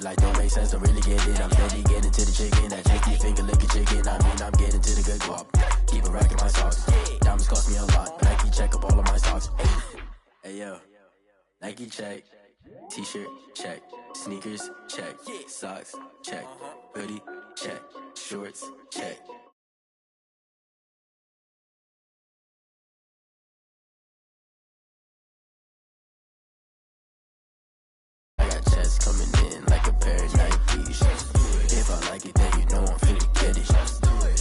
like don't make sense, don't really get it. I'm steady getting to the chicken, that tasty finger licking chicken. I mean, I'm getting to the good guap. Keep a rack in my socks. Diamonds cost me a lot, but Nike check up all of my stocks. Hey yo, Nike check, t-shirt check, sneakers check, socks check, hoodie check, shorts check. Coming in like a pair of Nikes. If I like it, then you know I'm finna get it.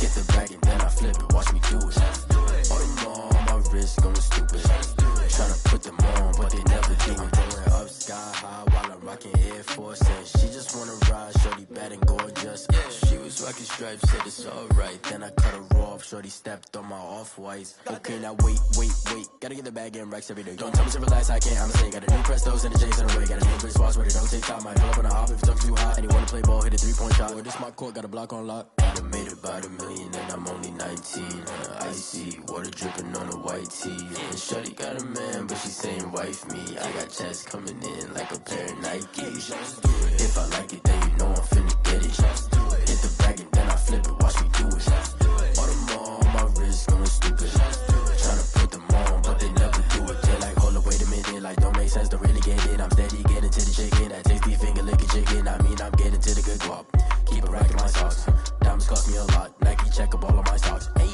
Get the bag and then I flip it, watch me do it. All them on my wrist going stupid. Tryna put them on, but they never do. I'm going up sky high while I'm rocking Air Force. And she just wanna ride, shorty bad and gorgeous. She was rocking stripes, said it's alright. Then I cut her off, shorty stepped on my off-whites. Okay, now wait. Gotta get the bag and racks every day. Don't tell me to relax, I can't, I'm saying. Got a new Prestos and a J's in the way. Got a new Chris Foss, but it don't take time. Might pull up on a hop if it's up too high. And you wanna play ball, hit a 3-point shot. Or this my court, got a block on lock. I made about $1 million and I'm only 19. Icy, water dripping on a white tee. And shorty got a man, but she saying wife me. I got checks coming in like a pair of Nikes. If I like it, then you know I'm finna get it. Hit the bag and then I flip it, watch me do it. All them on my wrist going stupid. Tryna put them on, but they never do it. They're like, hold up, wait a minute, like don't make sense, don't really get it. I'm steady getting to the chicken, that tasty finger licking chicken. I mean, I'm getting to the good guap. Keep a rack in my socks. Diamonds cost me a lot. Nike check up all of my stocks. Hey.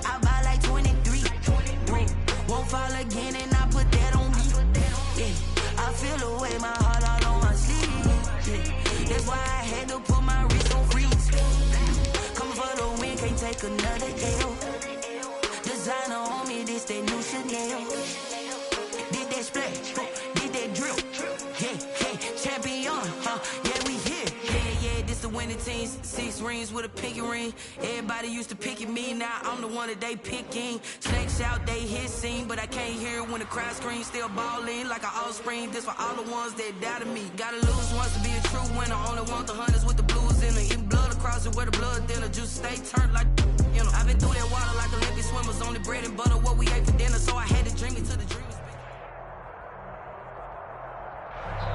I buy like 23. Won't fall again and I put that on me. Yeah, I feel the way, my heart all on my sleeve. Yeah, that's why I had to put my wrist on freeze. Coming for the win, can't take another L. Designer on me, this that new Chanel. Did that splash, did that drill. Yeah, champion, yeah, we here. Yeah, this the winning team. 6 rings with a pinky ring. Everybody used to pick at me, now I'm the one that they picking. Snakes out, they hit scene, but I can't hear it when the crowd screams. Still balling like an offspring. This for all the ones that doubted me. Gotta lose once to be a true winner. Only want the hunters with the blues in it. Eating blood across it where the blood thinner. Just stay turned like, you know. I've been through that water like Olympic swimmers. Only bread and butter, what we ate for dinner. So I had to drink it to the dreamers.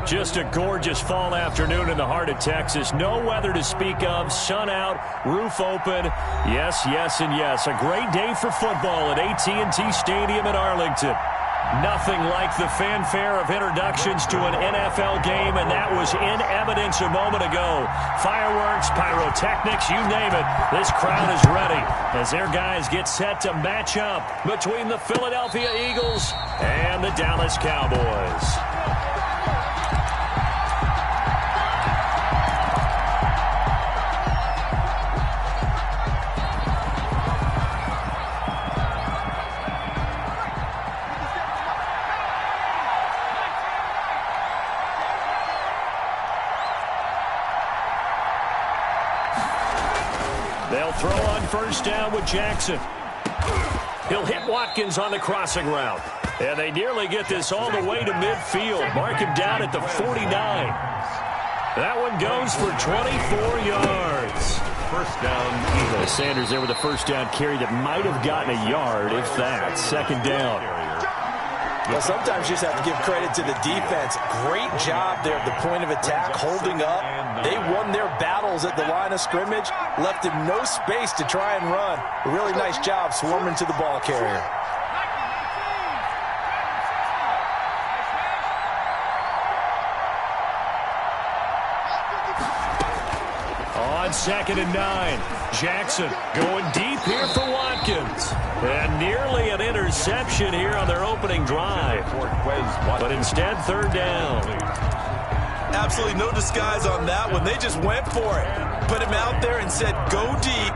Just a gorgeous fall afternoon in the heart of Texas. No weather to speak of. Sun out, roof open. Yes, and yes. A great day for football at AT&T Stadium in Arlington. Nothing like the fanfare of introductions to an NFL game, and that was in evidence a moment ago. Fireworks, pyrotechnics, you name it. This crowd is ready as their guys get set to match up between the Philadelphia Eagles and the Dallas Cowboys. They'll throw on first down with Jackson. He'll hit Watkins on the crossing route. And they nearly get this all the way to midfield. Mark him down at the 49. That one goes for 24 yards. First down, Eagles. Sanders there with a first down carry that might have gotten a yard, if that. Second down. Well, sometimes you just have to give credit to the defense. Great job there at the point of attack, holding up. They won their battles at the line of scrimmage, left him no space to try and run. A really nice job swarming to the ball carrier. On 2nd and 9, Jackson going deep here for Watkins. And nearly an interception here on their opening drive. But instead, third down. Absolutely no disguise on that one. They just went for it. Put him out there and said, go deep.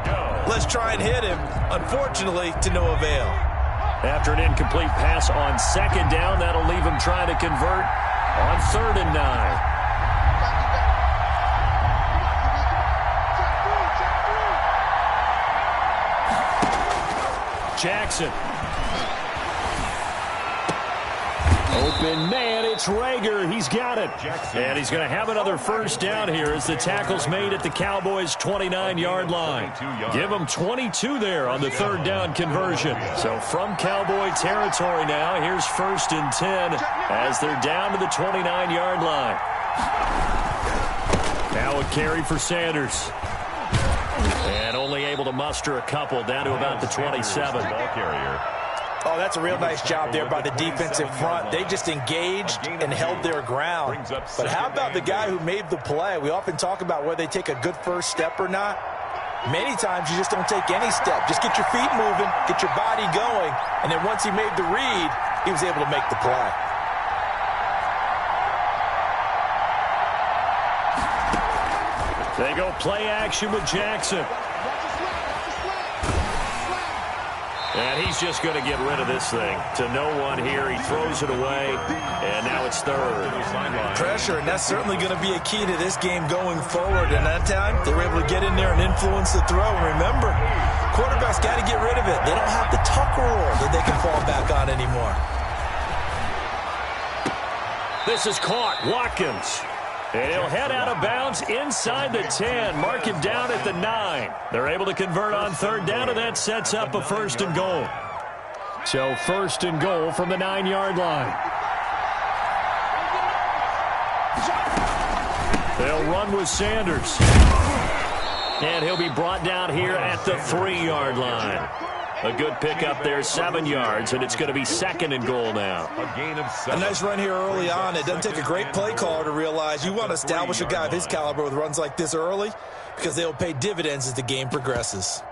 Let's try and hit him. Unfortunately, to no avail. After an incomplete pass on 2nd down, that'll leave him trying to convert on 3rd and 9. Jackson. Open man, it's Reagor. He's got it. And he's going to have another first down here as the tackle's made at the Cowboys' 29-yard line. Give them 22 there on the third down conversion. So from Cowboy territory now, here's 1st and 10 as they're down to the 29-yard line. Now a carry for Sanders. And only able to muster a couple down to about the 27. Ball carrier. Oh, that's a real nice job there by the defensive front. They just engaged and held their ground. But how about the guy who made the play? We often talk about whether they take a good first step or not. Many times you just don't take any step. Just get your feet moving, get your body going, and then once he made the read, he was able to make the play. They go play action with Jackson. And he's just going to get rid of this thing to no one here. He throws it away, and now it's third. Pressure, and that's certainly going to be a key to this game going forward. And that time, they were able to get in there and influence the throw. And remember, quarterbacks got to get rid of it. They don't have the Tucker rule that they can fall back on anymore. This is caught. Watkins. And he'll head out of bounds inside the 10. Mark him down at the 9. They're able to convert on third down, and that sets up a 1st and goal. So 1st and goal from the 9-yard line. They'll run with Sanders. And he'll be brought down here at the 3-yard line. A good pickup there, 7 yards, and it's going to be 2nd and goal now. A gain of 7. A nice run here early on. It doesn't take a great play caller to realize you want to establish a guy of his caliber with runs like this early because they'll pay dividends as the game progresses.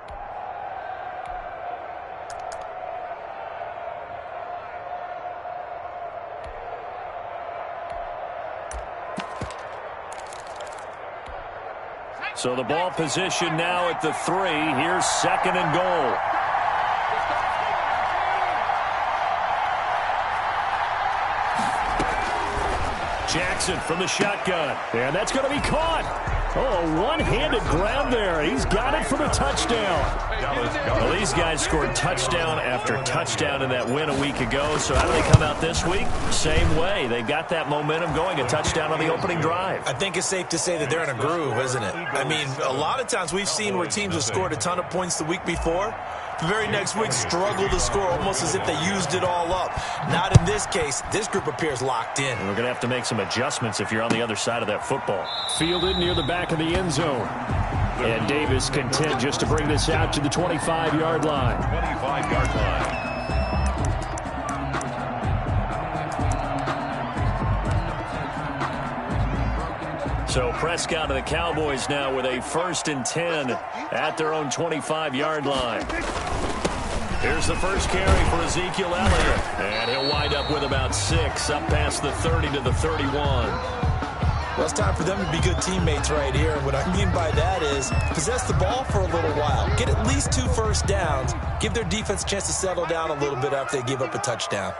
So the ball position now at the 3. Here's 2nd and goal. Jackson from the shotgun. And that's going to be caught. Oh, a one-handed grab there. He's got it for the touchdown. Well, these guys scored touchdown after touchdown in that win a week ago. So how do they come out this week? Same way. They got that momentum going, a touchdown on the opening drive. I think it's safe to say that they're in a groove, isn't it? I mean, a lot of times we've seen where teams have scored a ton of points the week before. The very next week struggle to score almost as if they used it all up. Not in this case. This group appears locked in. And we're going to have to make some adjustments if you're on the other side of that football. Fielded near the back of the end zone. And Davis content just to bring this out to the 25-yard line. 25-yard line. So Prescott and the Cowboys now with a 1st and 10 at their own 25-yard line. Here's the first carry for Ezekiel Elliott. And he'll wind up with about 6 up past the 30 to the 31. Well, it's time for them to be good teammates right here. And what I mean by that is possess the ball for a little while. Get at least 2 first downs. Give their defense a chance to settle down a little bit after they give up a touchdown.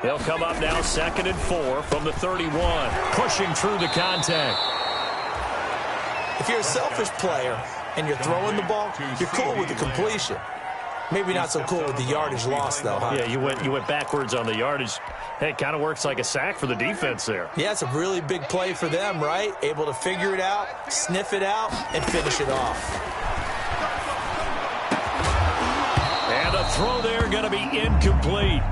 They'll come up now 2nd and 4 from the 31. Pushing through the contact. If you're a selfish player and you're throwing the ball, you're cool with the completion. Maybe not so cool with the yardage loss, though, huh? Yeah, you went backwards on the yardage. Hey, it kind of works like a sack for the defense there. Yeah, it's a really big play for them, right? Able to figure it out, sniff it out, and finish it off. And a throw there going to be incomplete.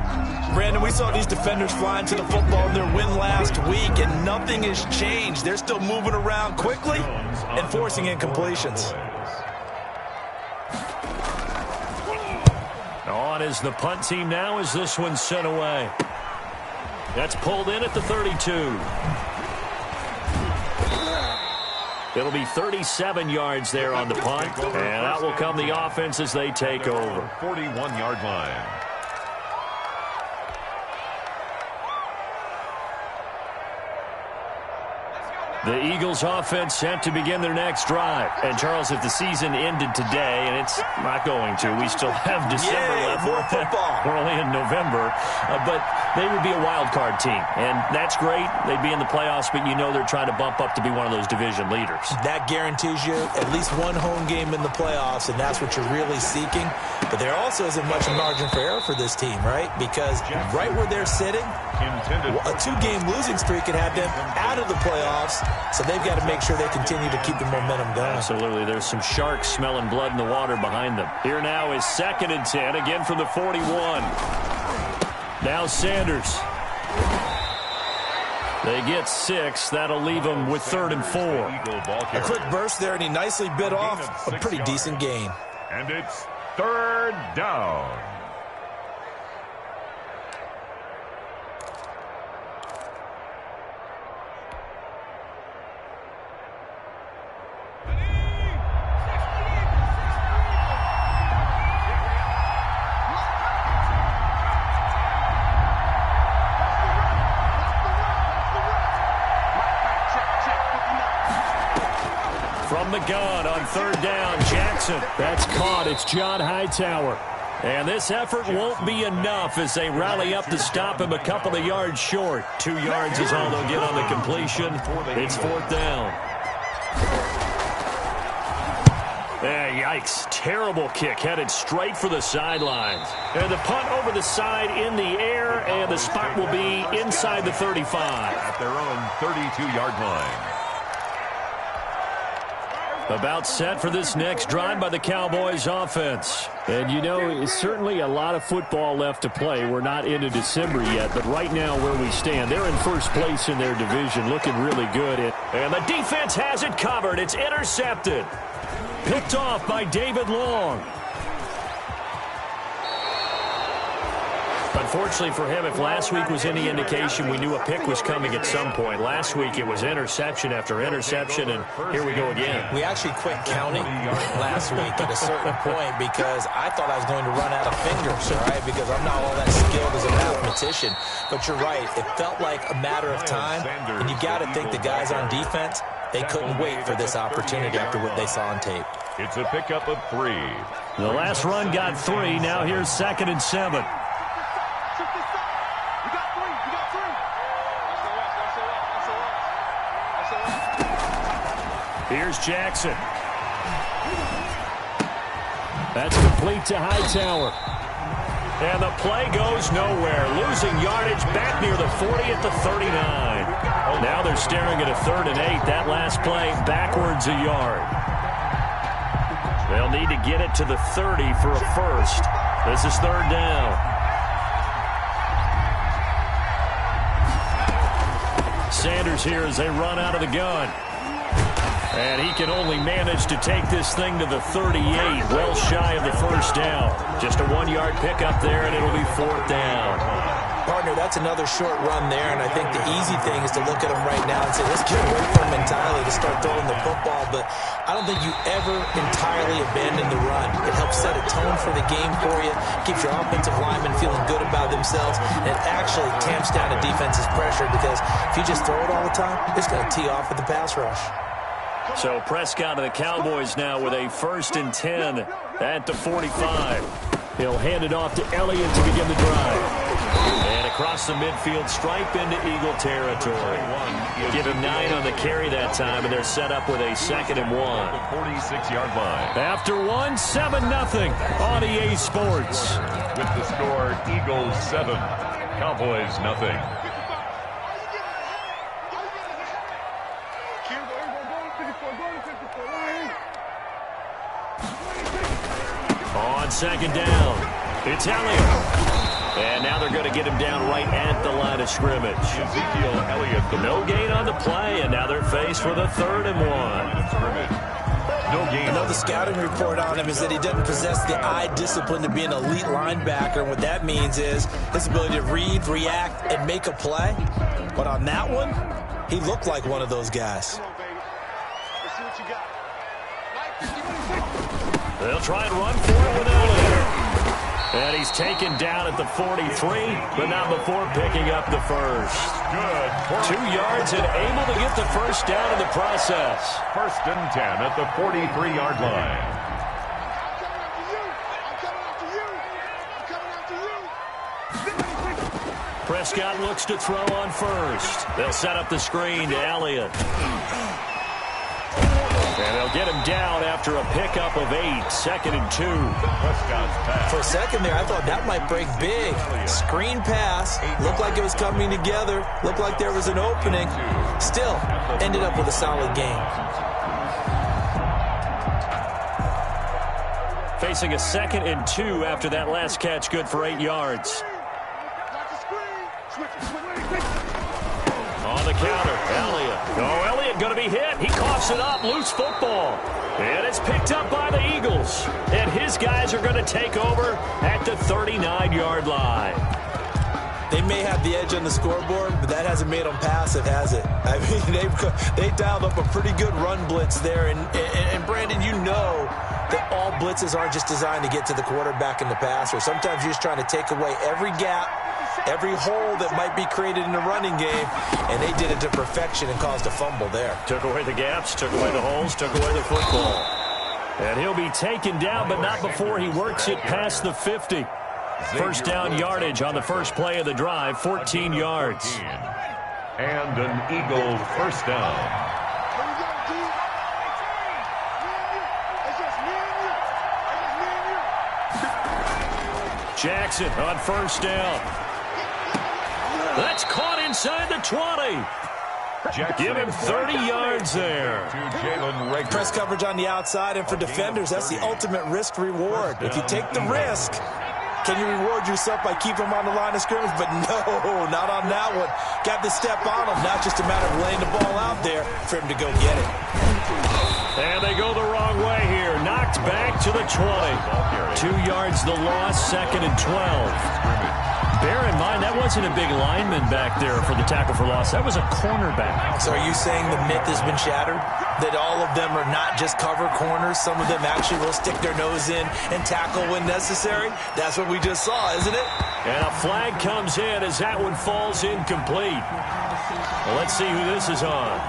Brandon, we saw these defenders fly into the football in their win last week, and nothing has changed. They're still moving around quickly and forcing incompletions. On is the punt team now as this one's sent away. That's pulled in at the 32. It'll be 37 yards there on the punt, and out will come the offense as they take over. 41-yard line. The Eagles offense set to begin their next drive. And, Charles, if the season ended today, and it's not going to, we still have December left. More football. We're only in November. But they would be a wild card team. And that's great. They'd be in the playoffs, but you know they're trying to bump up to be one of those division leaders. That guarantees you at least one home game in the playoffs, and that's what you're really seeking. But there also isn't much margin for error for this team, right? Because right where they're sitting, a 2-game losing streak could have them out of the playoffs, so they've got to make sure they continue to keep the momentum going. Absolutely. There's some sharks smelling blood in the water behind them. Here now is 2nd and 10, again from the 41. Now Sanders. They get 6. That'll leave them with 3rd and 4. A quick burst there, and he nicely bit off a pretty decent gain. And it's 3rd down. From the gun on 3rd down, Jackson. That's caught. It's John Hightower. And this effort won't be enough as they rally up to stop him a couple of yards short. 2 yards is all they'll get on the completion. It's 4th down. Yikes. Terrible kick headed straight for the sidelines. And the punt over the side in the air, and the spot will be inside the 35. At their own 32-yard line. About set for this next drive by the Cowboys offense. And, you know, certainly a lot of football left to play. We're not into December yet, but right now where we stand, they're in first place in their division, looking really good. And the defense has it covered. It's intercepted. Picked off by David Long. Unfortunately for him, if last week was any indication, we knew a pick was coming at some point. Last week it was interception after interception, and here we go again. We actually quit counting last week at a certain point because I thought I was going to run out of fingers, all right, because I'm not all that skilled as a mathematician. But you're right. It felt like a matter of time, and you got to think the guys on defense, they couldn't wait for this opportunity after what they saw on tape. It's a pickup of 3. The last run got 3. Now here's 2nd and 7. Here's Jackson. That's complete to Hightower. And the play goes nowhere. Losing yardage back near the 40 at the 39. Now they're staring at a 3rd and 8. That last play backwards a yard. They'll need to get it to the 30 for a first. This is 3rd down. Sanders here as they run out of the gun. And he can only manage to take this thing to the 38, well shy of the first down. Just a 1-yard pickup there, and it'll be 4th down. Partner, that's another short run there, and I think the easy thing is to look at him right now and say, let's get away from him entirely to start throwing the football, but I don't think you ever entirely abandon the run. It helps set a tone for the game for you, keeps your offensive linemen feeling good about themselves, and it actually tamps down a defense's pressure because if you just throw it all the time, it's going to tee off with the pass rush. So Prescott and the Cowboys now with a 1st and 10 at the 45. He'll hand it off to Elliott to begin the drive. And across the midfield stripe into Eagle territory. Give him 9 on the carry that time, and they're set up with a 2nd and 1. 46-yard line. After 1, 7-0 on EA Sports. With the score, Eagles 7, Cowboys nothing. On 2nd down, it's Elliott. And now they're going to get him down right at the line of scrimmage. Ezekiel Elliott. No gain on the play, and now they're faced with a 3rd and 1. No gain. You know, the scouting report on him is that he doesn't possess the eye discipline to be an elite linebacker, and what that means is his ability to read, react, and make a play. But on that one, he looked like one of those guys. They'll try and run for it with Elliott. And he's taken down at the 43, but not before picking up the first. Good. 2 yards and able to get the first down in the process. 1st and 10 at the 43-yard line. Prescott looks to throw on first. They'll set up the screen to Elliott. And they'll get him down after a pickup of 8, 2nd and 2. Prescott's pass. For a second there, I thought that might break big. Screen pass. Looked like it was coming together. Looked like there was an opening. Still, ended up with a solid game. Facing a 2nd and 2 after that last catch, good for 8 yards. On the counter, Elliott. Oh, Elliott going to be hit. He coughs it up. Loose football. And it's picked up by the Eagles. And his guys are going to take over at the 39-yard line. They may have the edge on the scoreboard, but that hasn't made them passive, has it? I mean, they dialed up a pretty good run blitz there. And Brandon, you know that all blitzes aren't just designed to get to the quarterback in the passer. Sometimes you're just trying to take away every gap, every hole that might be created in the running game, and they did it to perfection and caused a fumble there. Took away the gaps, took away the holes, took away the football. And he'll be taken down, but not before he works it past the 50. First down yardage on the first play of the drive, 14 yards. And an Eagle first down. Jackson on first down. That's caught inside the 20. Jackson Give him 30 yards there. To Jalen Reagor. Press coverage on the outside, and for defenders, that's the ultimate risk reward. If you take the risk, can you reward yourself by keeping him on the line of scrimmage? But no, not on that one. Got to step on him. Now it's just a matter of laying the ball out there for him to go get it. And they go the wrong way here. Knocked back to the 20. 2 yards the loss, 2nd and 12. Bear in mind, that wasn't a big lineman back there for the tackle for loss. That was a cornerback. So are you saying the myth has been shattered? That all of them are not just cover corners? Some of them actually will stick their nose in and tackle when necessary? That's what we just saw, isn't it? And a flag comes in as that one falls incomplete. Well, let's see who this is on.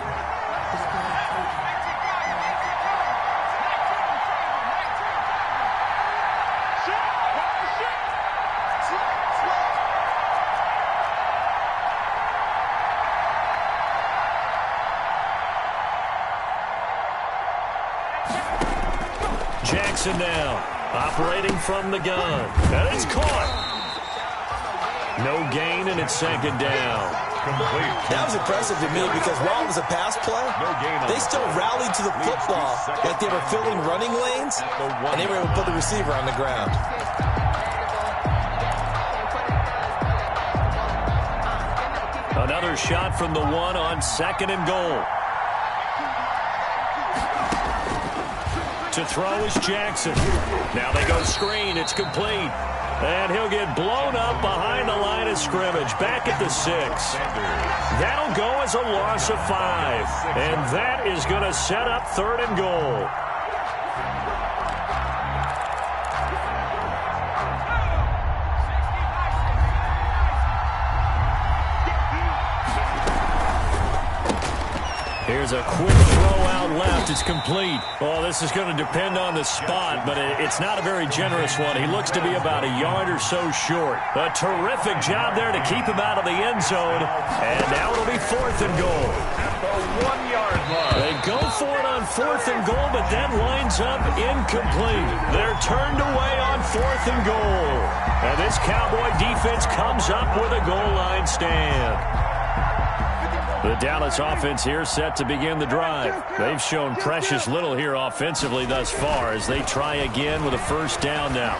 Jackson now, operating from the gun. And it's caught. No gain, and it's 2nd down. Complete. That was impressive to me because while it was a pass play, they still rallied to the football like they were filling running lanes, and they were able to put the receiver on the ground. Another shot from the 1 on 2nd and goal. To throw is Jackson. Now they go screen. It's complete. And he'll get blown up behind the line of scrimmage. Back at the 6. That'll go as a loss of 5. And that is going to set up 3rd and goal. Here's a quick throw out left. It's complete. Oh, this is going to depend on the spot, but it's not a very generous one. He looks to be about a yard or so short. A terrific job there to keep him out of the end zone. And now it'll be 4th and goal. At the 1-yard line. They go for it on 4th and goal, but that winds up incomplete. They're turned away on 4th and goal. And this Cowboy defense comes up with a goal line stand. The Dallas offense here set to begin the drive. They've shown precious little here offensively thus far as they try again with a first down now.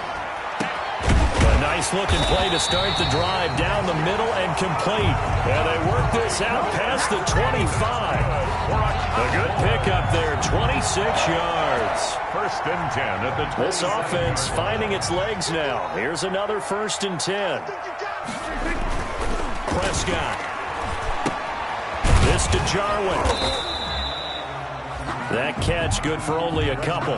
A nice-looking play to start the drive down the middle and complete. And they work this out past the 25. A good pickup there, 26 yards. 1st and 10 at the 20. This offense finding its legs now. Here's another 1st and 10. Prescott. This to Jarwin. That catch good for only a couple.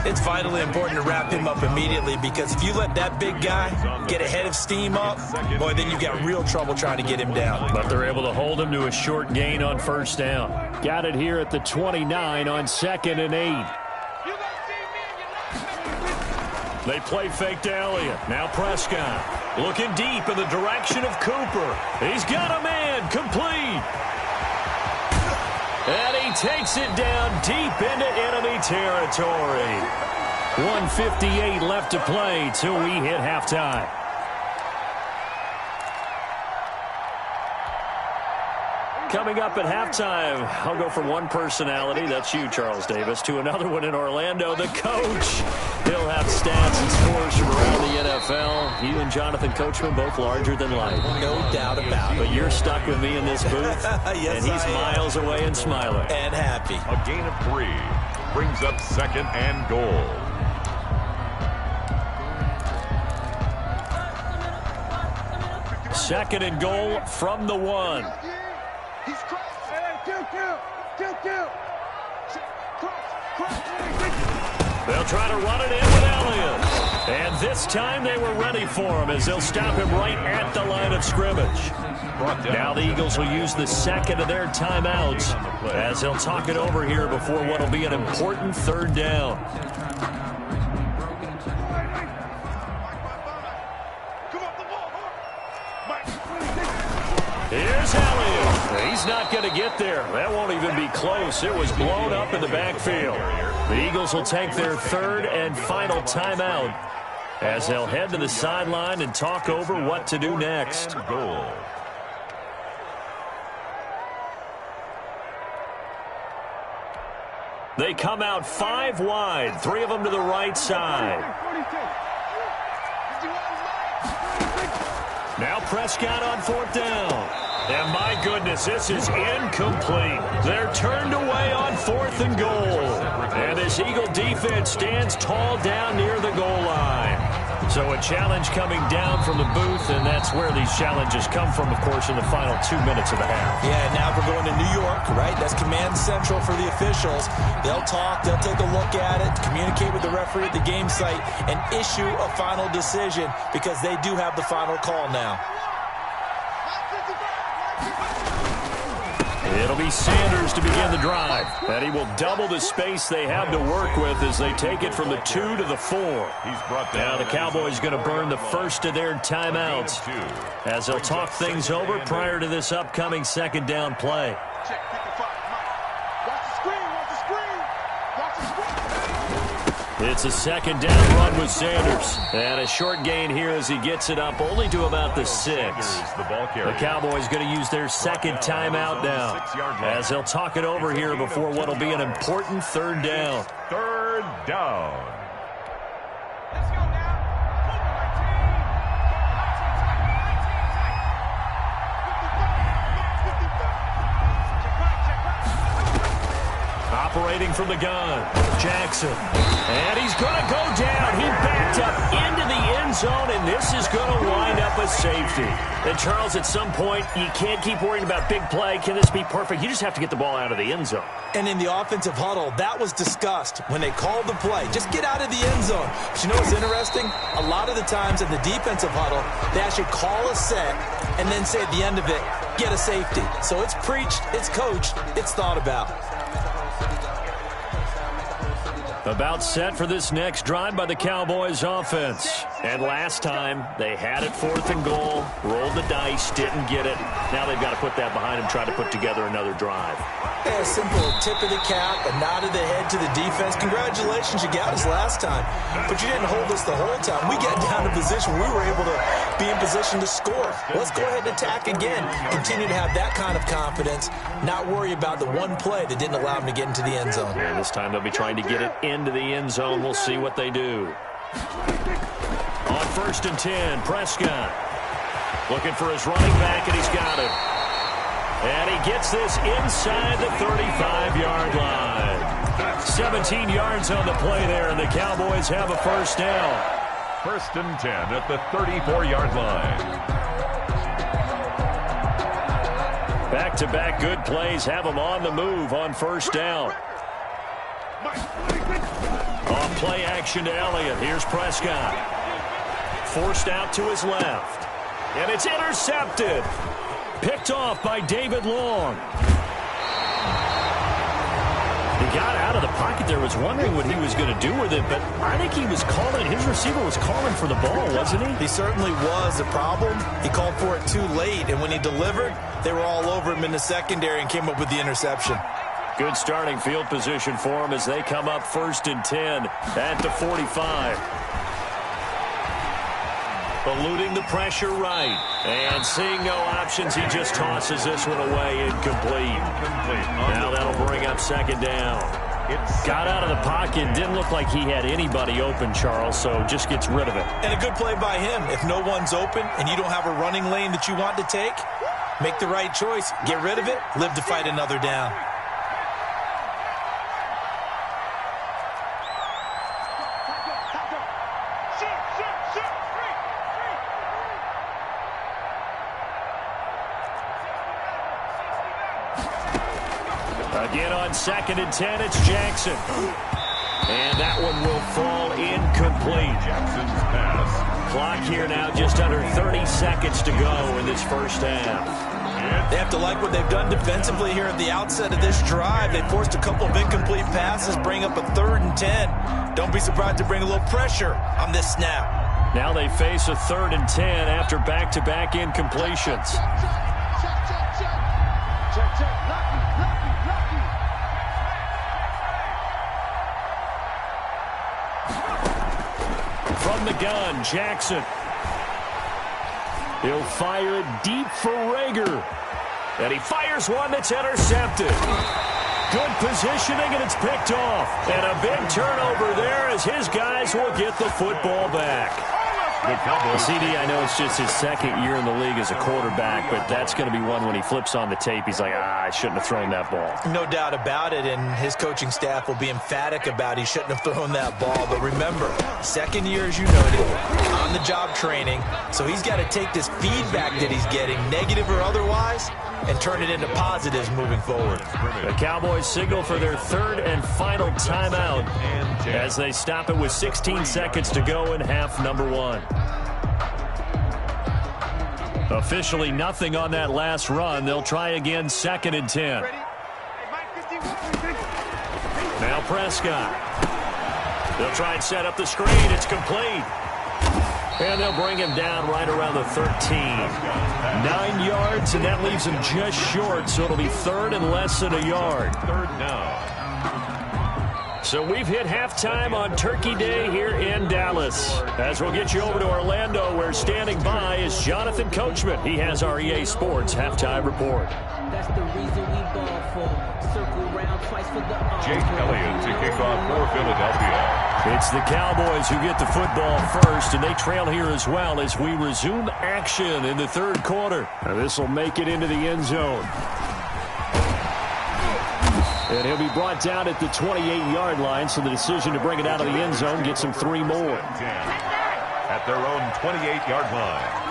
It's vitally important to wrap him up immediately, because if you let that big guy get a head of steam up, boy, then you've got real trouble trying to get him down. But they're able to hold him to a short gain on first down. Got it here at the 29 on 2nd and 8. They play fake to Elliott. Now Prescott looking deep in the direction of Cooper. He's got a man, complete. And he takes it down deep into enemy territory. 1:58 left to play till we hit halftime. Coming up at halftime, I'll go from one personality, that's you, Charles Davis, to another one in Orlando, the coach. He'll have stats and scores from around the NFL. You and Jonathan Coachman, both larger than life. No doubt about it. But you're stuck with me in this booth, yes, and he's miles away and smiling. And happy. A gain of 3 brings up 2nd and goal. Second and goal from the 1. They'll try to run it in with Elliott. And this time they were ready for him, as they'll stop him right at the line of scrimmage. Now the Eagles will use the second of their timeouts, as they'll talk it over here before what will be an important 3rd down. Here's Elliott. He's not going to get there. That won't even be close. It was blown up in the backfield. The Eagles will take their 3rd and final timeout, as they'll head to the sideline and talk over what to do next. Goal. They come out 5 wide, 3 of them to the right side. Now Prescott on 4th down. And my goodness, this is incomplete. They're turned away on 4th and goal. And this Eagle defense stands tall down near the goal line. So a challenge coming down from the booth, and that's where these challenges come from, of course, in the final 2 minutes of the half. Yeah, now we're going to New York, right? That's command central for the officials. They'll talk, they'll take a look at it, communicate with the referee at the game site, and issue a final decision, because they do have the final call now. It'll be Sanders to begin the drive. And he will double the space they have to work with as they take it from the 2 to the 4. Now the Cowboys going to burn the first of their timeouts, as they'll talk things over prior to this upcoming 2nd down play. It's a 2nd down run with Sanders. And a short gain here as he gets it up only to about the 6. The Cowboys going to use their 2nd timeout now, as they'll talk it over here before what will be an important 3rd down. 3rd down. Operating from the gun, Jackson. And he's going to go down. He backed up into the end zone, and this is going to wind up a safety. And, Charles, at some point, you can't keep worrying about big play. Can this be perfect? You just have to get the ball out of the end zone. And in the offensive huddle, that was discussed when they called the play. Just get out of the end zone. But you know what's interesting? A lot of the times in the defensive huddle, they actually call a set and then say at the end of it, get a safety. So it's preached, it's coached, it's thought about. About set for this next drive by the Cowboys offense. And last time, they had it 4th and goal, rolled the dice, didn't get it. Now they've got to put that behind them, try to put together another drive. A simple tip of the cap, a nod of the head to the defense. Congratulations, you got us last time. But you didn't hold us the whole time. We got down to position. We were able to be in position to score. Let's go ahead and attack again. Continue to have that kind of confidence, not worry about the one play that didn't allow them to get into the end zone. And this time they'll be trying to get it into the end zone. We'll see what they do. On 1st and 10, Prescott looking for his running back, and he's got it. And he gets this inside the 35-yard line. 17 yards on the play there, and the Cowboys have a 1st down. 1st and 10 at the 34-yard line. Back-to-back good plays have them on the move on 1st down. Off play action to Elliott. Here's Prescott. Forced out to his left. And it's intercepted. Picked off by David Long. He got out of the pocket there, was wondering what he was going to do with it, but I think he was calling, his receiver was calling for the ball, wasn't he? He certainly was. The problem, he called for it too late, and when he delivered, they were all over him in the secondary and came up with the interception. Good starting field position for him as they come up 1st and 10 at the 45. Eluding the pressure right. And seeing no options, he just tosses this one away, incomplete. Now that'll bring up 2nd down. Got out of the pocket, didn't look like he had anybody open, Charles, so just gets rid of it. And a good play by him. If no one's open and you don't have a running lane that you want to take, make the right choice. Get rid of it, live to fight another down. Again on 2nd and 10, it's Jackson. And that one will fall incomplete. Jackson's pass. Clock here now just under 30 seconds to go in this first half. They have to like what they've done defensively here at the outset of this drive. They forced a couple of incomplete passes, bring up a 3rd and 10. Don't be surprised to bring a little pressure on this snap. Now they face a 3rd and 10 after back-to-back incompletions. From the gun, Jackson. He'll fire it deep for Rager. And he fires one that's intercepted. Good positioning, and it's picked off. And a big turnover there as his guys will get the football back. CD, I know it's just his 2nd year in the league as a quarterback, but that's going to be one when he flips on the tape. He's like, I shouldn't have thrown that ball. No doubt about it, and his coaching staff will be emphatic about he shouldn't have thrown that ball. But remember, 2nd year, as you noted, on-the-job training, so he's got to take this feedback that he's getting, negative or otherwise, and turn it into positives moving forward. The Cowboys signal for their 3rd and final timeout as they stop it with 16 seconds to go in half number 1. Officially nothing on that last run. They'll try again 2nd and 10. Now Prescott. They'll try and set up the screen. It's complete. And they'll bring him down right around the 13. 9 yards, and that leaves him just short, so it'll be 3rd and less than a yard. 3rd down. So we've hit halftime on Turkey Day here in Dallas. As we'll get you over to Orlando, where standing by is Jonathan Coachman. He has our EA Sports halftime report. That's the reason we ball for. Circle round twice for the Jake Elliott to kick off for Philadelphia. It's the Cowboys who get the football first, and they trail here as well as we resume action in the 3rd quarter. Now this will make it into the end zone. And he'll be brought down at the 28-yard line, so the decision to bring it out of the end zone gets him 3 more. At their own 28-yard line.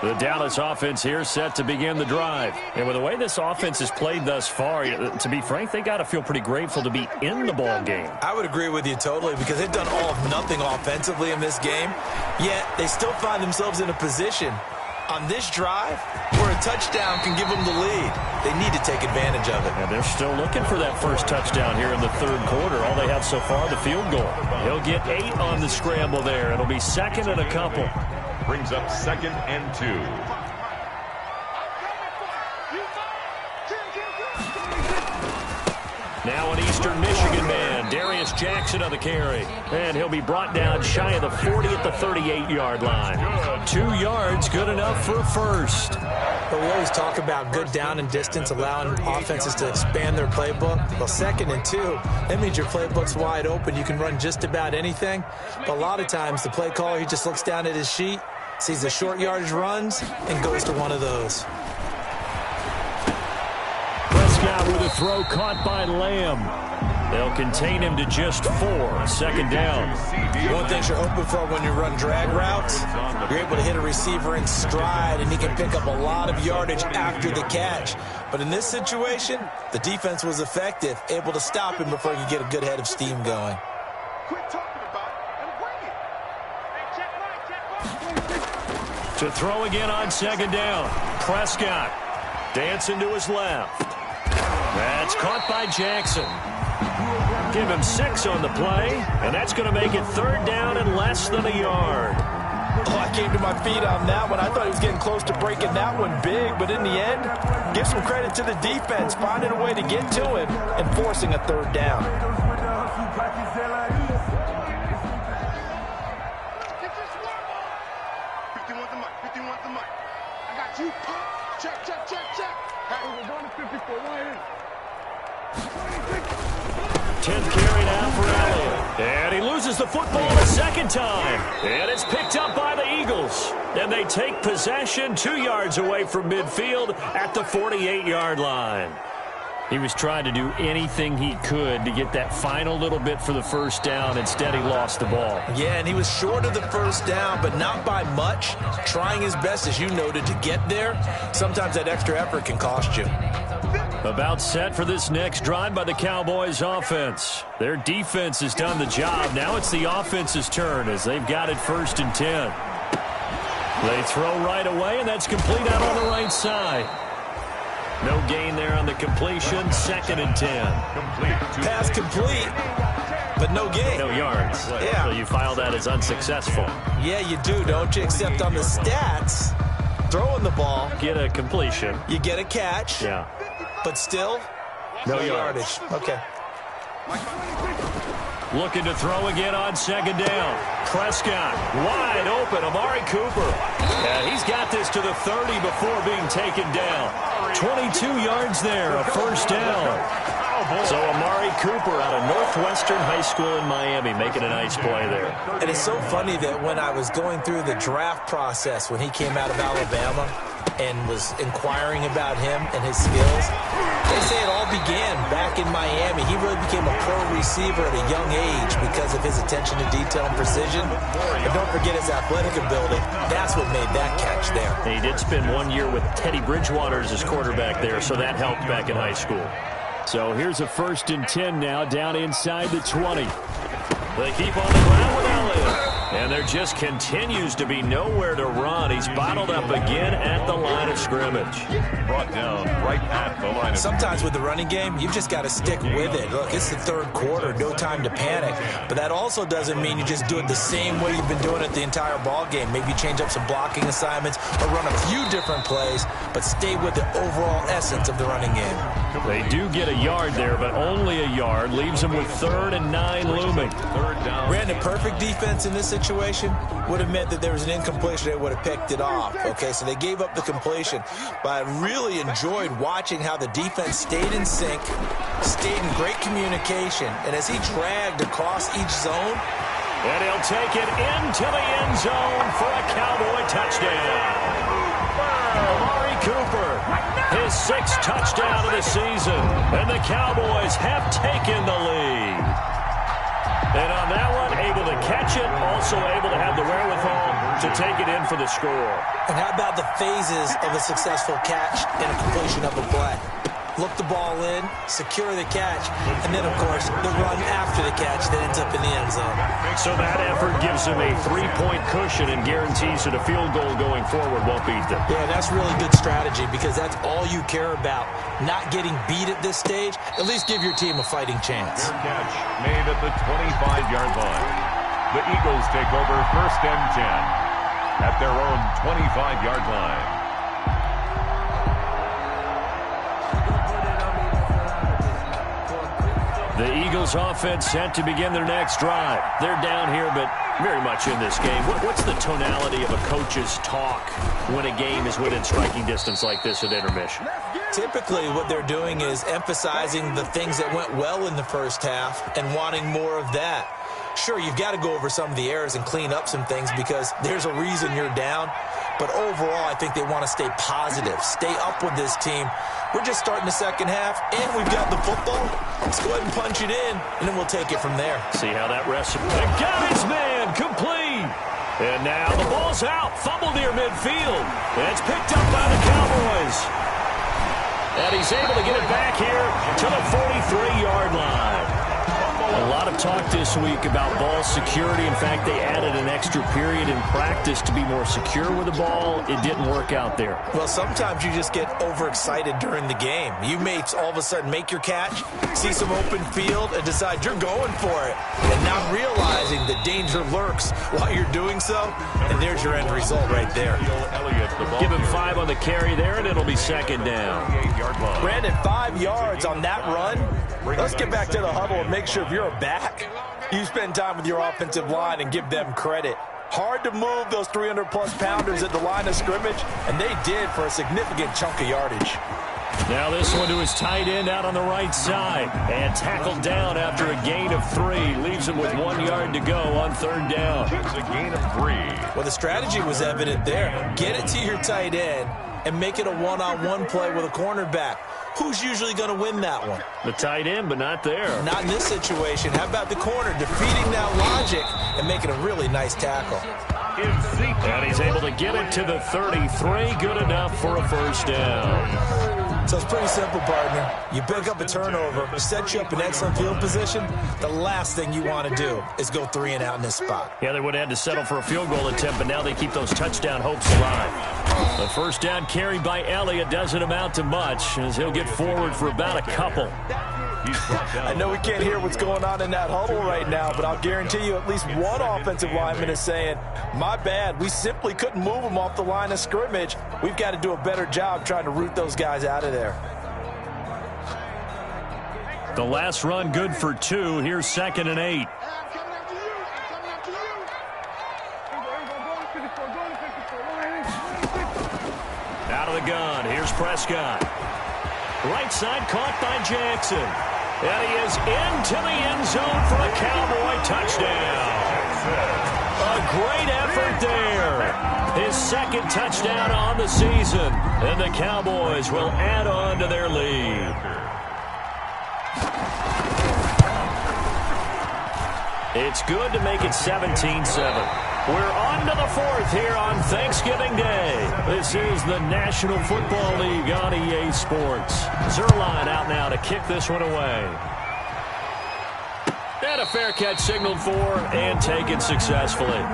The Dallas offense here set to begin the drive. And with the way this offense has played thus far, to be frank, they got to feel pretty grateful to be in the ball game. I would agree with you totally because they've done all of nothing offensively in this game, yet they still find themselves in a position on this drive where a touchdown can give them the lead. They need to take advantage of it. And they're still looking for that first touchdown here in the 3rd quarter. All they have so far, the field goal. He'll get 8 on the scramble there. It'll be 2nd and a couple. Brings up 2nd and 2. Now an Eastern Michigan man, Darius Jackson on the carry. And he'll be brought down shy of the 40 at the 38-yard line. 2 yards, good enough for first. But we always talk about good down and distance, allowing offenses to expand their playbook. Well, 2nd and 2, that means your playbook's wide open. You can run just about anything. But a lot of times, the play caller, he just looks down at his sheet, sees the short yardage runs, and goes to one of those. Prescott with a throw caught by Lamb. They'll contain him to just 4. Second down. One thing you're hoping for when you run drag routes, you're able to hit a receiver in stride, and he can pick up a lot of yardage after the catch. But in this situation, the defense was effective, able to stop him before he could get a good head of steam going. To throw again on second down. Prescott dancing to his left. That's caught by Jackson. Give him 6 on the play, and that's going to make it third down and less than a yard. Oh, I came to my feet on that one. I thought he was getting close to breaking that one big, but in the end, give some credit to the defense, finding a way to get to him and forcing a third down. I got you. Check. Hey, we're going to 54. 10th carry now for Elliott. And he loses the football a second time. And it's picked up by the Eagles. And they take possession 2 yards away from midfield at the 48-yard line. He was trying to do anything he could to get that final little bit for the first down. Instead, he lost the ball. Yeah, and he was short of the first down, but not by much. Trying his best, as you noted, to get there. Sometimes that extra effort can cost you. About set for this next drive by the Cowboys offense. Their defense has done the job. Now it's the offense's turn as they've got it 1st and 10. They throw right away, and that's complete out on the right side. No gain there on the completion. 2nd and 10. Pass complete, but no gain. No yards. Yeah. So you file that as unsuccessful. Yeah, you do, don't you? Except on the stats, throwing the ball. Get a completion. You get a catch. Yeah. But still, no yardage. Okay. Looking to throw again on second down. Prescott wide open. Amari Cooper. Yeah, he's got this to the 30 before being taken down. 22 yards there, a first down. So Amari Cooper out of Northwestern High School in Miami making a nice play there. And it's so funny that when I was going through the draft process when he came out of Alabama and was inquiring about him and his skills, they say it all began back in Miami. He really became a pro receiver at a young age because of his attention to detail and precision. And don't forget his athletic ability. That's what made that catch there. He did spend 1 year with Teddy Bridgewater as his quarterback there, so that helped back in high school. So here's a 1st and 10 now, down inside the 20. They keep on the ground with Elliott. And there just continues to be nowhere to run. He's bottled up again at the line of scrimmage. Brought down right at the line of Sometimes with the running game, you've just got to stick with it. Look, it's the 3rd quarter, no time to panic. But that also doesn't mean you just do it the same way you've been doing it the entire ball game. Maybe change up some blocking assignments or run a few different plays, but stay with the overall essence of the running game. They do get a yard there, but only a yard. Leaves them with 3rd and 9 looming. 3rd down. Brandon, perfect defense in this situation would have meant that there was an incompletion. They would have picked it off. Okay, so they gave up the completion. But I really enjoyed watching how the defense stayed in sync, stayed in great communication. And as he dragged across each zone, and he'll take it into the end zone for a Cowboy touchdown. Amari Cooper, his 6th touchdown of the season, and the Cowboys have taken the lead. And on that one, able to catch it, also able to have the wherewithal to take it in for the score. And how about the phases of a successful catch and a completion of a play? Look the ball in, secure the catch, and then, of course, the run after the catch that ends up in the end zone. So that effort gives him a 3-point cushion and guarantees that a field goal going forward won't beat them. Yeah, that's really good strategy because that's all you care about. Not getting beat at this stage, at least give your team a fighting chance. Catch made at the 25-yard line. The Eagles take over 1st and 10 at their own 25-yard line. The Eagles offense set to begin their next drive. They're down here, but very much in this game. What's the tonality of a coach's talk when a game is within striking distance like this at intermission? Typically, what they're doing is emphasizing the things that went well in the first half and wanting more of that. Sure, you've got to go over some of the errors and clean up some things because there's a reason you're down. But overall, I think they want to stay positive, stay up with this team. We're just starting the second half, and we've got the football. Let's go ahead and punch it in, and then we'll take it from there. See how that rests. They got his man, complete. And now the ball's out, fumble near midfield. It's picked up by the Cowboys. And he's able to get it back here to the 43-yard line. A lot of talk this week about ball security. In fact, they added an extra period in practice to be more secure with the ball. It didn't work out there. Well, sometimes you just get overexcited during the game. You may all of a sudden make your catch, see some open field, and decide you're going for it, and not realizing the danger lurks while you're doing so, and there's your end result right there. Give him 5 on the carry there, and it'll be second down. Brandon, 5 yards on that run. Let's get back to the huddle and make sure if you're a back, you spend time with your offensive line and give them credit. Hard to move those 300-plus pounders at the line of scrimmage, and they did for a significant chunk of yardage. Now this one to his tight end out on the right side. And tackled down after a gain of 3. Leaves him with 1 yard to go on third down. It's a gain of 3. Well, the strategy was evident there. Get it to your tight end and make it a one-on-one play with a cornerback. Who's usually going to win that one? The tight end, but not there. Not in this situation. How about the corner defeating that logic and making a really nice tackle? And he's able to get it to the 33. Good enough for a first down. So it's pretty simple, partner. You pick up a turnover, set you up in excellent field position. The last thing you want to do is go 3 and out in this spot. Yeah, they would have had to settle for a field goal attempt, but now they keep those touchdown hopes alive. The first down carried by Elliott doesn't amount to much, as he'll get forward for about a couple. I know we can't hear what's going on in that huddle right now, but I'll guarantee you at least one offensive lineman is saying, my bad, we simply couldn't move them off the line of scrimmage. We've got to do a better job trying to root those guys out of there. The last run good for 2. Here's 2nd and 8. Out of the gun. Here's Prescott. Right side caught by Jackson. And he is into the end zone for a Cowboy touchdown. A great effort there. His 2nd touchdown on the season. And the Cowboys will add on to their lead. It's good to make it 17-7. We're on to the 4th here on Thanksgiving Day. This is the National Football League on EA Sports. Zuerlein out now to kick this one away. And a fair catch signaled for and taken successfully.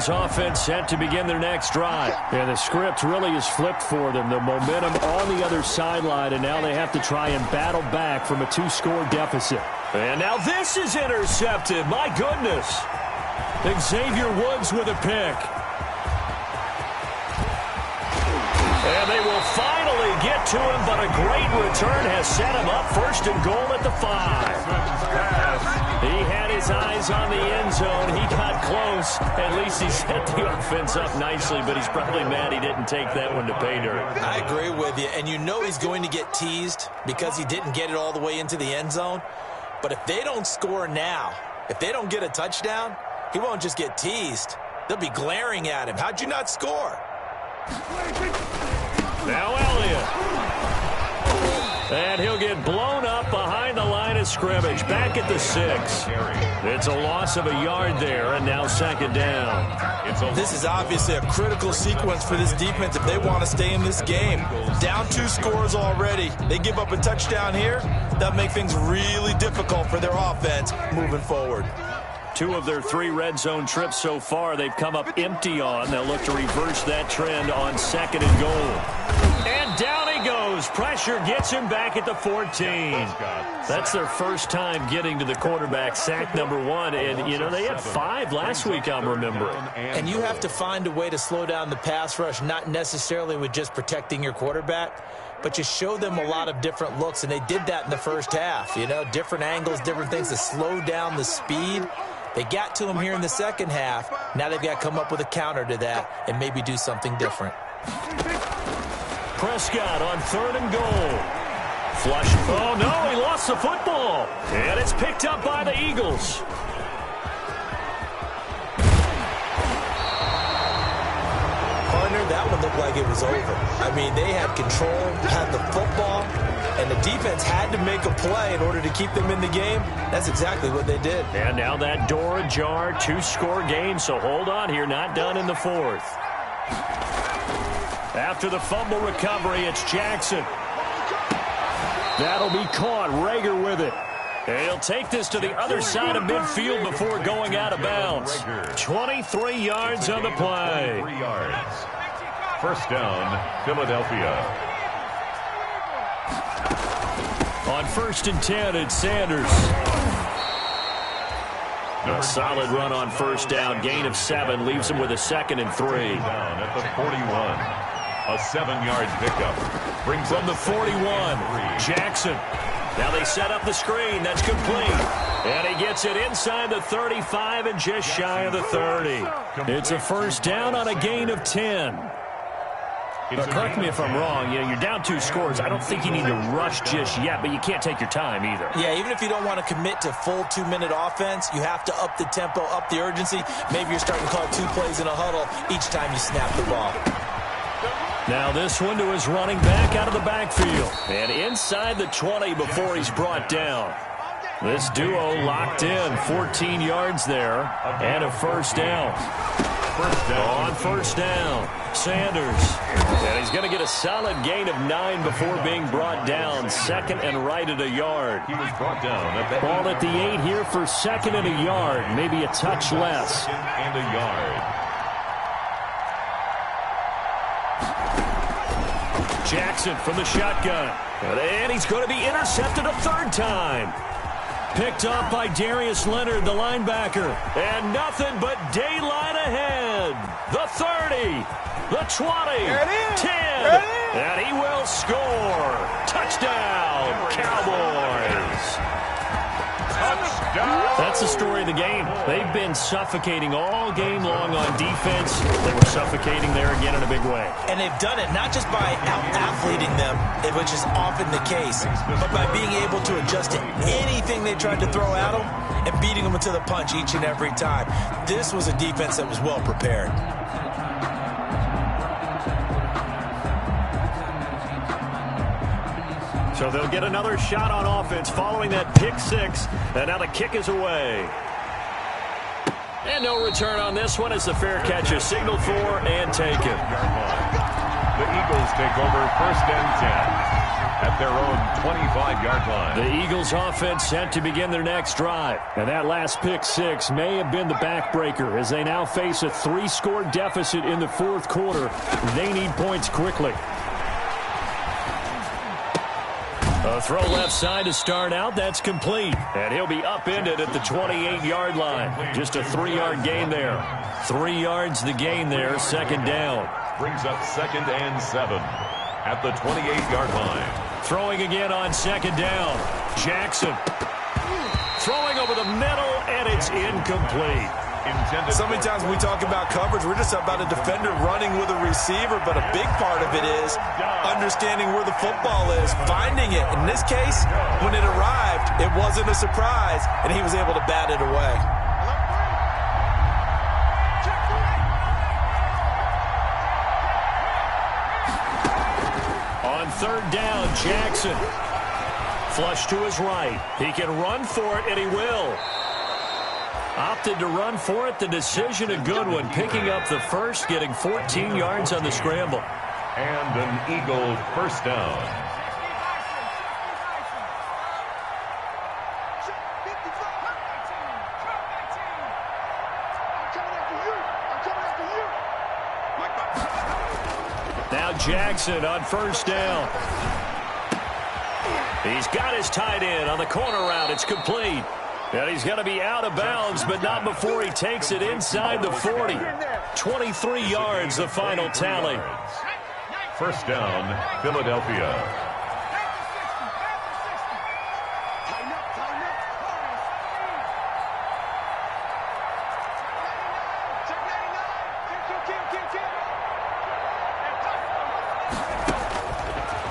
Offense set to begin their next drive. And the script really is flipped for them. The momentum on the other sideline, and now they have to try and battle back from a 2-score deficit. And now this is intercepted. My goodness. Xavier Woods with a pick. And they will finally get to him, but a great return has set him up 1st and goal at the 5. He had his eyes on the end zone. He got close. At least he set the offense up nicely, but he's probably mad he didn't take that one to pay dirt. I agree with you, and you know he's going to get teased because he didn't get it all the way into the end zone. But if they don't score now, if they don't get a touchdown, he won't just get teased. They'll be glaring at him. How'd you not score? Now Elliott. And he'll get blown up behind the line of scrimmage. Back at the 6. It's a loss of a yard there, and now 2nd down. This is obviously a critical sequence for this defense if they want to stay in this game. Down 2 scores already. They give up a touchdown here. That'll make things really difficult for their offense moving forward. 2 of their 3 red zone trips so far they've come up empty on. They'll look to reverse that trend on 2nd and goal. And down he goes. Pressure gets him back at the 14. That's their first time getting to the quarterback, sack number 1. And, you know, they had 5 last week, I'm remembering. And you have to find a way to slow down the pass rush, not necessarily with just protecting your quarterback, but you show them a lot of different looks, and they did that in the first half. You know, different angles, different things to slow down the speed. They got to him here in the second half. Now they've got to come up with a counter to that and maybe do something different. Prescott on 3rd and goal. Flush. Oh, no, he lost the football. And it's picked up by the Eagles. That one looked like it was over. I mean, they had control, had the football, and the defense had to make a play in order to keep them in the game. That's exactly what they did. And now that door ajar, 2-score game, so hold on here, not done in the 4th. After the fumble recovery, it's Jackson. That'll be caught. Rager with it. And he'll take this to the other side of midfield before going out of bounds. 23 yards on the play. 3 yards. First down, Philadelphia. On 1st and 10, it's Sanders. A solid run on 1st down. Gain of 7 leaves him with a 2nd and 3. Down at the 41. A 7-yard pickup. Brings from the 41. Jackson. Now they set up the screen. That's complete. And he gets it inside the 35 and just shy of the 30. It's a 1st down on a gain of 10. But correct me if I'm wrong. You know, you're down 2 scores. I don't think you need to rush just yet, but you can't take your time either. Yeah, even if you don't want to commit to full 2-minute offense, you have to up the tempo, up the urgency. Maybe you're starting to call 2 plays in a huddle each time you snap the ball. Now this one to his running back out of the backfield. And inside the 20 before he's brought down. This duo locked in. 14 yards there. And a 1st down. On 1st down, Sanders. And he's going to get a solid gain of 9 before being brought down. 2nd and right at a yard. He was brought down at the ball at the 8 here for 2nd and a yard. Maybe a touch less. 2nd and a yard. Jackson from the shotgun. And he's going to be intercepted a 3rd time. Picked off by Darius Leonard, the linebacker. And nothing but daylight ahead. The 30, the 20, 10. And he will score. Touchdown, Cowboys. That's the story of the game. They've been suffocating all game long on defense. They were suffocating there again in a big way. And they've done it not just by out-athleting them, which is often the case, but by being able to adjust to anything they tried to throw at them and beating them to the punch each and every time. This was a defense that was well prepared. So they'll get another shot on offense following that pick 6. And now the kick is away. And no return on this one as the fair catch is signaled for and taken. The Eagles take over 1st and 10 at their own 25-yard line. The Eagles offense set to begin their next drive. And that last pick 6 may have been the backbreaker as they now face a 3-score deficit in the 4th quarter. They need points quickly. A throw left side to start out. That's complete. And he'll be upended at the 28-yard line. Just a 3-yard gain there. 3 yards the gain there. 2nd down. Brings up 2nd and 7 at the 28-yard line. Throwing again on 2nd down. Jackson. Throwing over the middle, and it's incomplete. So many times when we talk about coverage, we're just about a defender running with a receiver, but a big part of it is understanding where the football is, finding it. In this case, when it arrived, it wasn't a surprise, and he was able to bat it away. On 3rd down, Jackson. Flush to his right. He can run for it, and he will. Opted to run for it. The decision a good one. Picking up the 1st, getting 14 yards on the scramble. And an Eagle 1st down. Now Jackson on 1st down. He's got his tight end on the corner route. It's complete. And he's going to be out of bounds, but not before he takes it inside the 40. 23 yards, the final tally. 1st down, Philadelphia.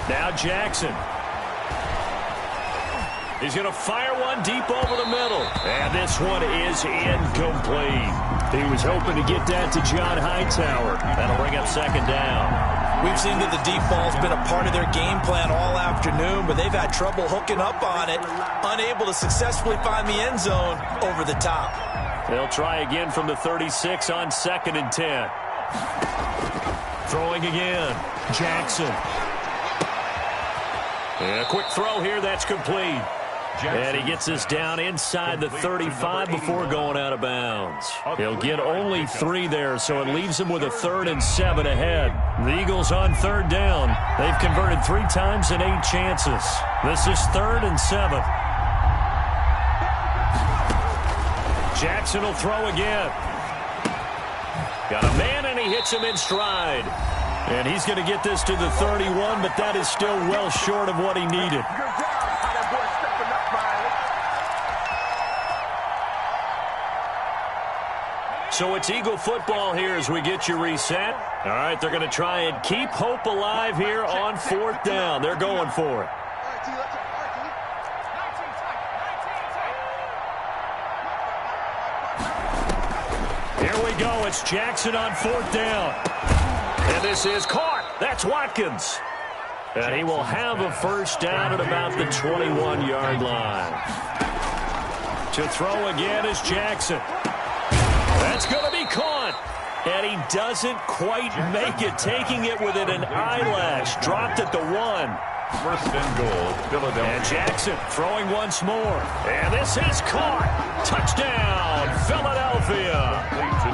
Now Jackson. He's going to fire one deep over the middle. And this one is incomplete. He was hoping to get that to John Hightower. That'll bring up second down. We've seen that the deep ball's been a part of their game plan all afternoon, but they've had trouble hooking up on it, unable to successfully find the end zone over the top. They'll try again from the 36 on 2nd and 10. Throwing again. Jackson. And a quick throw here, that's complete. And he gets us down inside the 35 before going out of bounds. He'll get only 3 there, so it leaves him with a 3rd and 7 ahead. The Eagles on 3rd down. They've converted 3 times in 8 chances. This is 3rd and 7. Jackson will throw again. Got a man, and he hits him in stride. And he's going to get this to the 31, but that is still well short of what he needed. So it's Eagle football here as we get you reset. All right, they're going to try and keep hope alive here on 4th down. They're going for it. Here we go. It's Jackson on 4th down. And this is caught. That's Watkins. And he will have a first down at about the 21-yard line. To throw again is Jackson. That's going to be caught. And he doesn't quite make it, taking it within an eyelash. Dropped at the 1. 1st and goal, Philadelphia. And Jackson throwing once more. And this is caught. Touchdown, Philadelphia.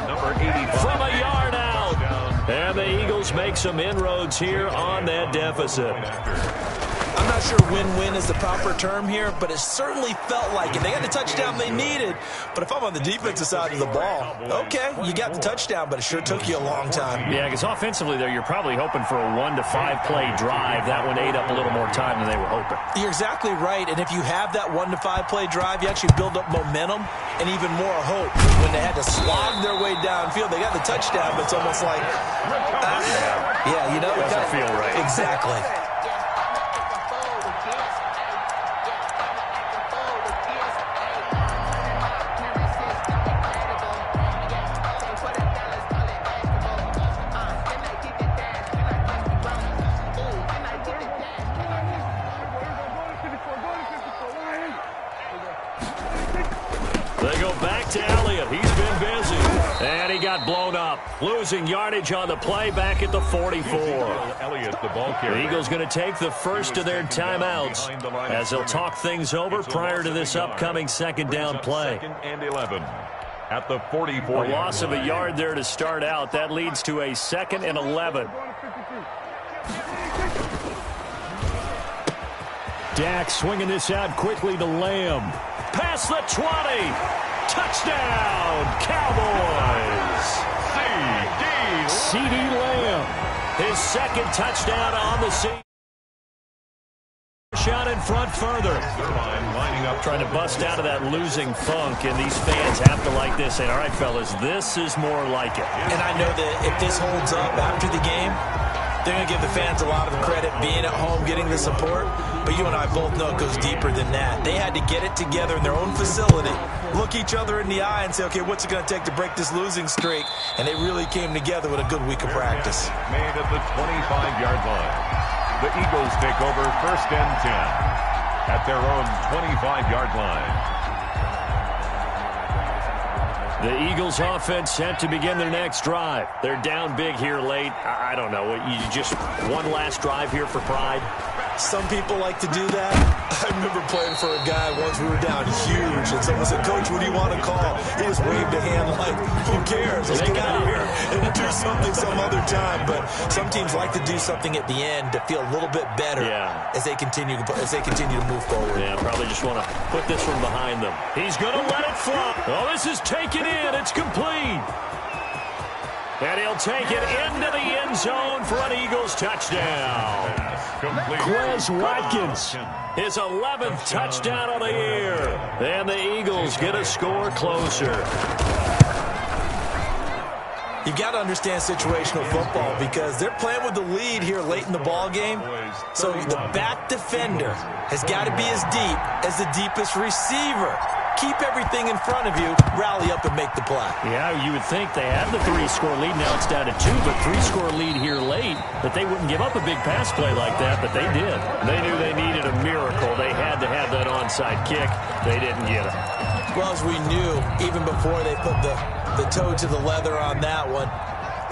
Number 85. From a yard out. And the Eagles make some inroads here on that deficit. I'm not sure win-win is the proper term here, but it certainly felt like it. They got the touchdown they needed, but if I'm on the defensive side of the ball, okay, you got the touchdown, but it sure took you a long time. Yeah, because offensively there, you're probably hoping for a 1 to 5 play drive. That one ate up a little more time than they were hoping. You're exactly right, and if you have that 1 to 5 play drive, you actually build up momentum and even more hope. When they had to slog their way downfield, they got the touchdown, but it's almost like, yeah, you know, it doesn't feel right. Exactly. Blown up, losing yardage on the play back at the 44. The Eagles going to take the first of their timeouts as they'll talk things over prior to this upcoming 2nd down play. 2nd and 11 at the 44. A loss of a yard there to start out. That leads to a 2nd and 11. Dak swinging this out quickly to Lamb. Past the 20. Touchdown, Cowboys. CeeDee Lamb, his 2nd touchdown on the season. Shot in front further. Trying to bust out of that losing funk, and these fans have to like this. Saying, all right, fellas, this is more like it. And I know that if this holds up after the game, they're going to give the fans a lot of credit being at home, getting the support. But you and I both know it goes deeper than that. They had to get it together in their own facility, look each other in the eye and say, okay, what's it going to take to break this losing streak? And they really came together with a good week of practice. Made at the 25-yard line. The Eagles take over 1st and 10 at their own 25-yard line. The Eagles offense set to begin their next drive. They're down big here late. I don't know. You just one last drive here for pride? Some people like to do that. I remember playing for a guy once. We were down huge, and someone said, Coach, what do you want to call? He just waved a hand like, who cares? Let's get out of here and do something some other time. But some teams like to do something at the end to feel a little bit better as they continue to move forward. Yeah, probably just want to put this one behind them. He's going to let it flop. Oh, this is taken in. It's complete. And he'll take it into the end zone for an Eagles touchdown. Quez Watkins, his 11th touchdown of the year. And the Eagles get a score closer. You've got to understand situational football because they're playing with the lead here late in the ball game. So the back defender has got to be as deep as the deepest receiver. Keep everything in front of you, rally up and make the play. Yeah, you would think they had the 3-score lead. Now it's down to 2, but 3-score lead here late, that they wouldn't give up a big pass play like that, but they did. They knew they needed a miracle. They had to have that onside kick. They didn't get it. Well, as we knew, even before they put the toe to the leather on that one,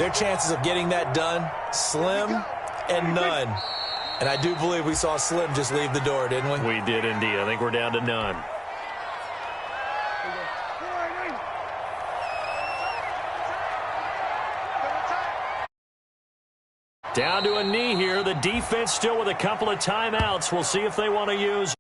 their chances of getting that done, slim and none. And I do believe we saw Slim just leave the door, didn't we? We did indeed. I think we're down to none. Down to a knee here. The defense still with a couple of timeouts. We'll see if they want to use